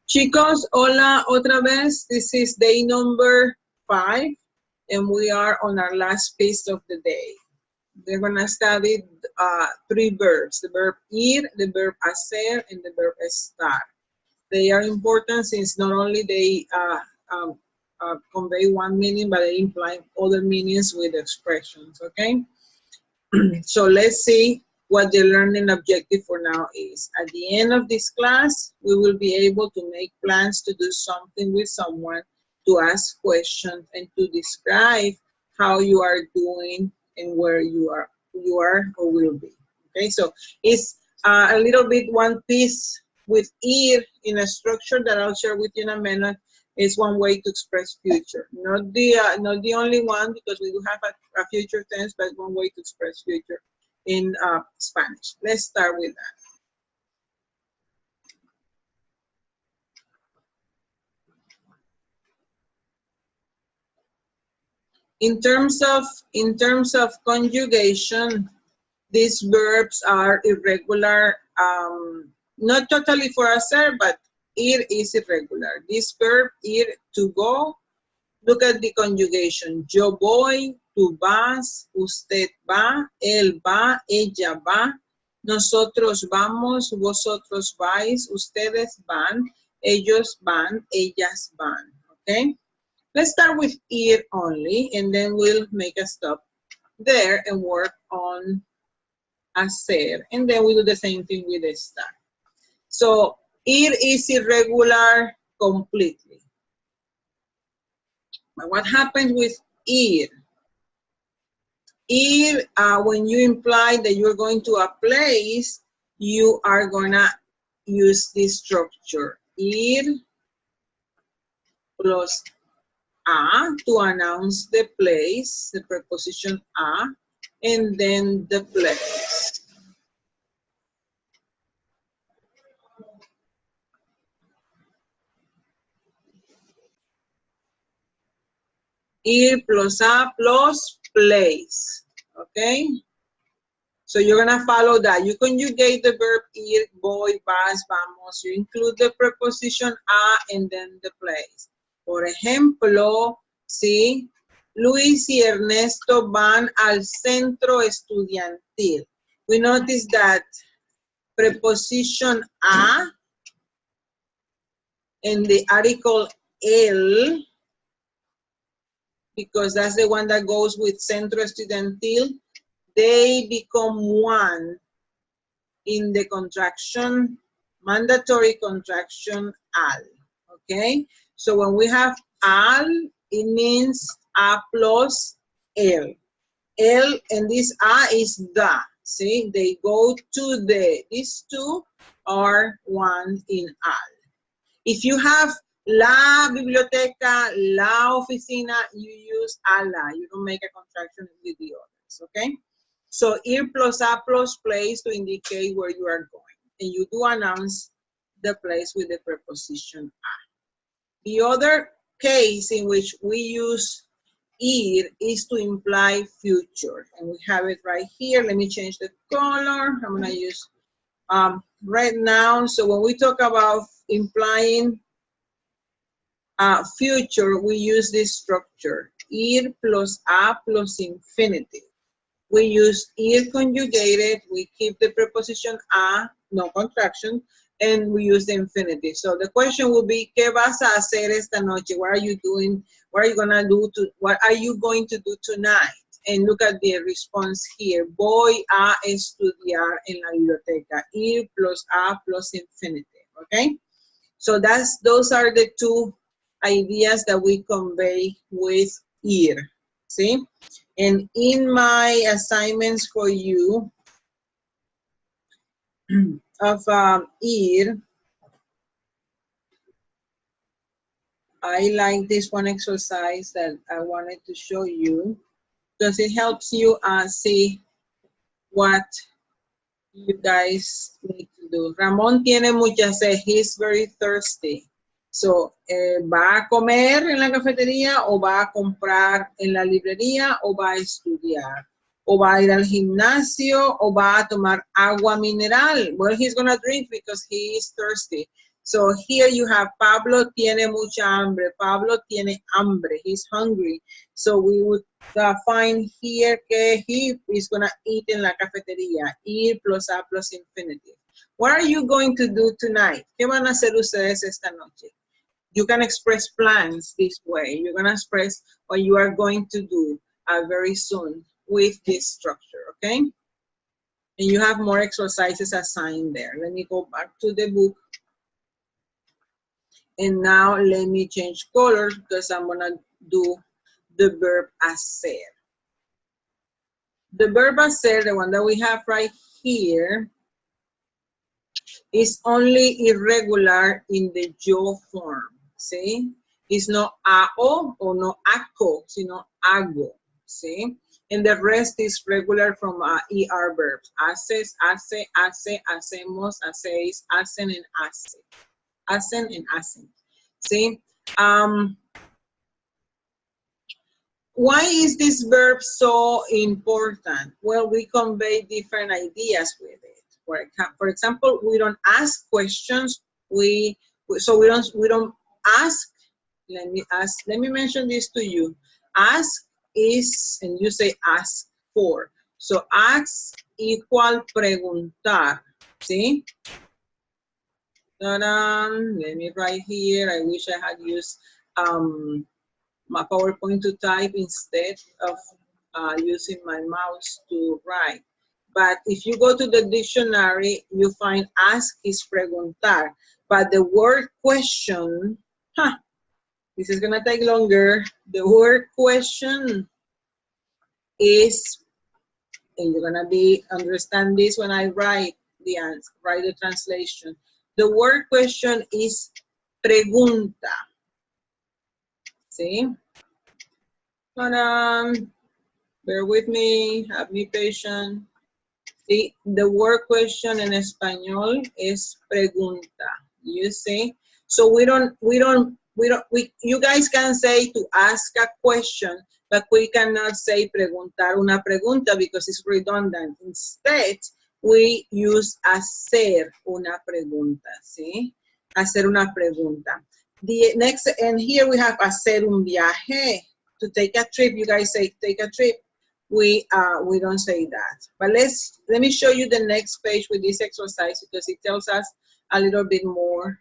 Chicos, hola otra vez. This is day number 5, and we are on our last piece of the day. We're going to study 3 verbs, the verb ir, the verb hacer, and the verb estar. They are important since not only they convey one meaning, but they imply other meanings with expressions, okay? So let's see what the learning objective for now is. At the end of this class, we will be able to make plans to do something with someone, to ask questions, and to describe how you are doing and where you are or will be. Okay, so it's a little bit one piece with ir in a structure that I'll share with you in a minute. Is one way to express future, not the only one, because we do have a future tense, but one way to express future in Spanish. Let's start with that. In terms of conjugation, these verbs are irregular, not totally for hacer, but ir is irregular. This verb ir, to go, look at the conjugation. Yo voy, tú vas, usted va, él va, ella va, nosotros vamos, vosotros vais, ustedes van, ellos van, ellas van. Okay? Let's start with ir only, and then we'll make a stop there and work on hacer, and then we do the same thing with estar. So ir is irregular completely. But what happens with ir? Ir, when you imply that you're going to a place, you are gonna use this structure. Ir plus a to announce the place, the preposition a, and then the place. Ir plus a plus place, okay? So you're gonna follow that. You conjugate the verb ir, voy, vas, vamos. You include the preposition a and then the place. Por ejemplo, sí, Luis y Ernesto van al centro estudiantil. We notice that preposition a and the article el, because that's the one that goes with centro estudiantil, they become one in the contraction, mandatory contraction al, okay? So when we have al, it means a plus el. El and this a is the, see? They go to the, these two are one in al. If you have la biblioteca, la oficina, you use a la. You don't make a contraction with the others, okay? So ir plus a plus place to indicate where you are going. And you do announce the place with the preposition a. The other case in which we use ir is to imply future. And we have it right here. Let me change the color. I'm gonna use red now. So when we talk about implying future, we use this structure, ir plus a plus infinitive. We use ir conjugated, we keep the preposition a, no contraction, and we use the infinitive. So the question will be, ¿qué vas a hacer esta noche? What are you doing? What are you gonna do? What are you going to do tonight? And look at the response here. Voy a estudiar en la biblioteca. Ir plus a plus infinitive, okay? So those are the two ideas that we convey with ir, see? And in my assignments for you of ir, I like this one exercise that I wanted to show you because it helps you see what you guys need to do. Ramón tiene mucha sed. He's very thirsty. So, ¿va a comer en la cafetería o va a comprar en la librería o va a estudiar? ¿O va a ir al gimnasio o va a tomar agua mineral? Well, he's going to drink because he is thirsty. So here you have Pablo tiene mucha hambre. Pablo tiene hambre. He's hungry. So we would find here que he is going to eat in la cafetería. Ir plus a plus infinitive. What are you going to do tonight? ¿Qué van a hacer ustedes esta noche? You can express plans this way. You're going to express what you are going to do very soon with this structure, okay? And you have more exercises assigned there. Let me go back to the book. And now let me change colors because I'm gonna do the verb hacer. The verb hacer, the one that we have right here, is only irregular in the yo form, see? It's not ao or no aco, sino hago, see? And the rest is regular from ER verbs. Haces, hace, hace, hacemos, hacéis, hacen, and hace. Hacen and hacen. See? Why is this verb so important? Well, we convey different ideas with it. For example, we don't ask questions. We don't ask. Let me mention this to you. Ask is, and you say ask for. So ask equal preguntar. See? Let me write here. I wish I had used my PowerPoint to type instead of using my mouse to write. But if you go to the dictionary, you find ask is preguntar. But the word question, this is gonna take longer. The word question is, and you're gonna understand this when I write the answer, write the translation. The word question is pregunta. See? Bear with me, have me patient. See, the word question in español is pregunta. You see? So you guys can say to ask a question, but we cannot say preguntar una pregunta because it's redundant. Instead, we use hacer una pregunta, ¿sí? Hacer una pregunta. The next, and here we have hacer un viaje. To take a trip, you guys say take a trip. We don't say that. But let me show you the next page with this exercise because it tells us a little bit more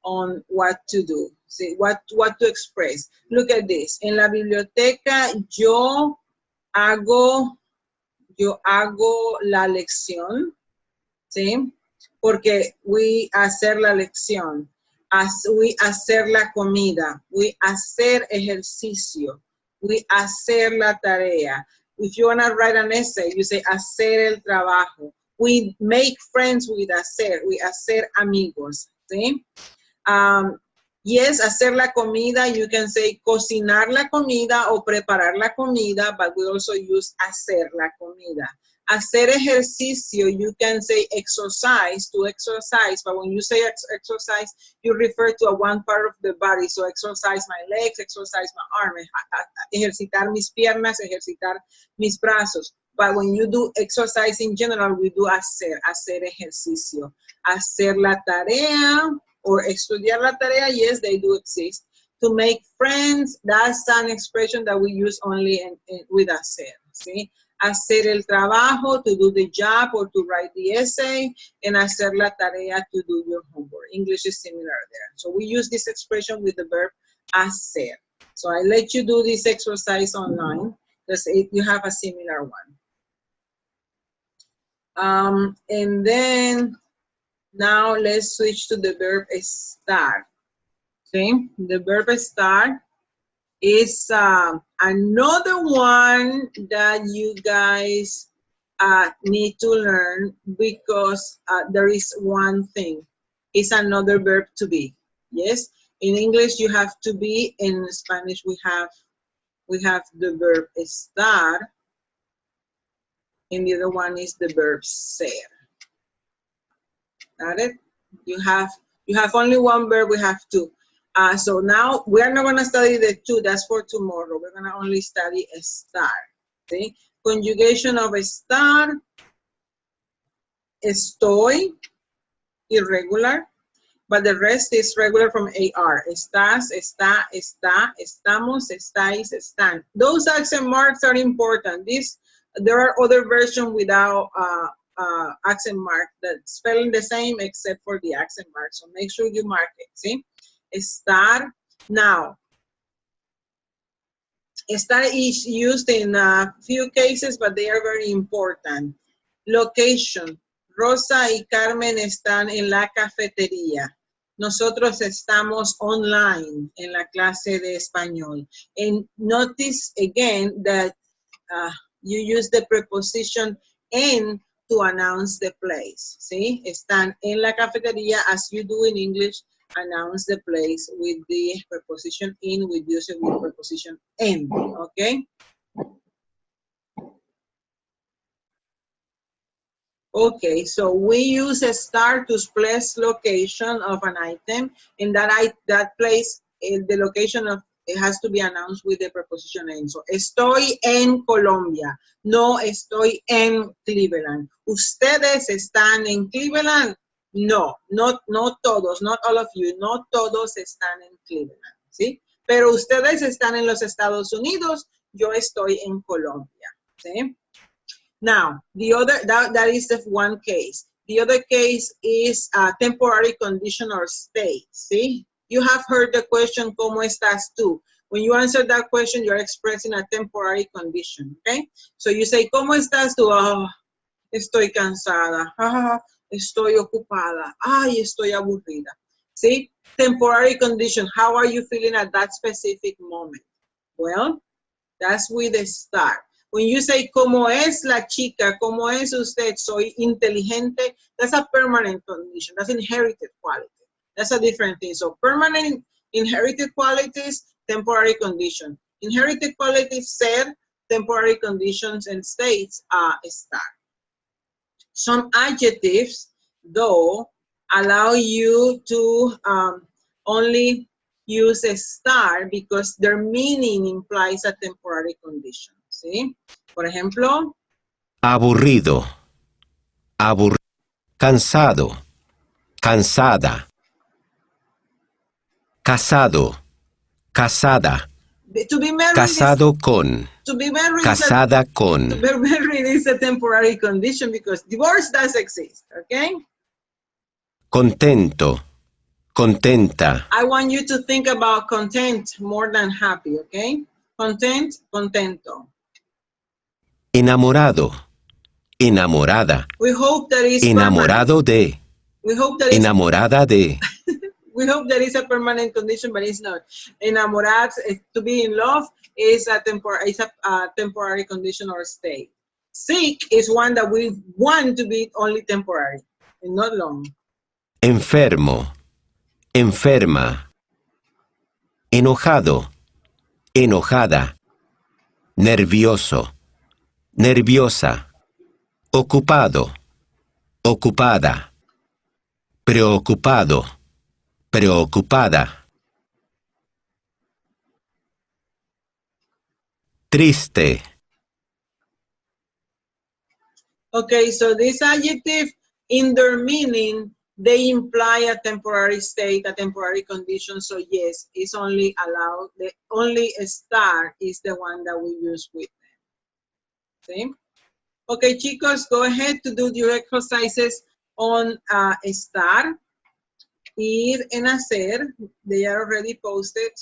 on what to do. See, what to express. Look at this. En la biblioteca yo hago la lección, ¿sí? Porque we hacer la lección, we hacer la comida, we hacer ejercicio, we hacer la tarea. If you want to write an essay, you say hacer el trabajo. We make friends with hacer, we hacer amigos, ¿sí? Yes, hacer la comida, you can say cocinar la comida o preparar la comida, but we also use hacer la comida. Hacer ejercicio, you can say exercise, to exercise, but when you say exercise, you refer to one part of the body. So exercise my legs, exercise my arms, ejercitar mis piernas, ejercitar mis brazos. But when you do exercise in general, we do hacer ejercicio. Hacer la tarea, or estudiar la tarea, yes, they do exist. To make friends, that's an expression that we use only with hacer, see? Hacer el trabajo, to do the job or to write the essay, and hacer la tarea, to do your homework. English is similar there. So we use this expression with the verb hacer. So I let you do this exercise online because you have a similar one. And then, now let's switch to the verb estar. Okay, the verb estar is another one that you guys need to learn because there is one thing. It's another verb to be. Yes, in English you have to be. In Spanish we have the verb estar, and the other one is the verb ser. Got it? You have only one verb, we have two. So now we are not going to study the two, that's for tomorrow. We're going to only study estar. Okay? Conjugation of estar, estoy, irregular. but the rest is regular from AR. Estás, está, está, estamos, estáis, están. Those accent marks are important. There are other versions without accent mark that spelling the same except for the accent mark. So make sure you mark it. See? Estar. Now, estar is used in a few cases, but they are very important. Location. Rosa y Carmen están en la cafetería. Nosotros estamos online en la clase de español. And notice again that you use the preposition en to announce the place. ¿Sí? Están en la cafetería, as you do in English, announce the place with the preposition in, with using the preposition en. Okay? Okay, so we use estar to express location of an item, and that place, the location of it has to be announced with the preposition en. So, estoy en Colombia. No, estoy en Cleveland. ¿Ustedes están en Cleveland? No, no todos, not all of you. No todos están en Cleveland, ¿sí? Pero ustedes están en los Estados Unidos. Yo estoy en Colombia, ¿sí? Now, the other, that is the one case. The other case is a temporary condition or state, see? You have heard the question, ¿cómo estás tú? When you answer that question, you're expressing a temporary condition, okay? So you say, ¿cómo estás tú? Oh, estoy cansada. Ah, estoy ocupada. Ay, estoy aburrida. See? Temporary condition. How are you feeling at that specific moment? Well, that's with the start. When you say, ¿cómo es la chica? ¿Cómo es usted? Soy inteligente. That's a permanent condition. That's inherited quality. That's a different thing. So permanent inherited qualities, temporary condition. Inherited qualities, ser, temporary conditions, and states are estar. Some adjectives, though, allow you to only use estar because their meaning implies a temporary condition. ¿Sí? Por ejemplo, aburrido, cansado, cansada, casado, casada, casado con, casada con. To be married is a temporary condition because divorce does exist, okay? Contento, contenta. I want you to think about content more than happy, okay? Content, contento. Enamorado, enamorada. We hope that is enamorado permanent. de. We hope that enamorada de. We hope that is a permanent condition, but it's not. Enamorar, to be in love, is a temporary condition or state. Sick is one that we want to be only temporary and not long. Enfermo, enferma. Enojado, enojada. Nervioso, nerviosa. Ocupado, ocupada. Preocupado, preocupada. Triste. Okay, so this adjective, in their meaning, they imply a temporary state, a temporary condition. So yes, it's only allowed, only estar is the one that we use with them. See? Okay, chicos, go ahead to do your exercises on estar, ir and hacer. They are already posted.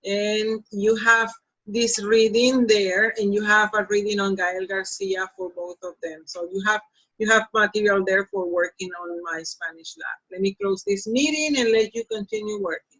And you have this reading there, and you have a reading on Gael Garcia for both of them. So you have material there for working on my Spanish lab. Let me close this meeting and let you continue working.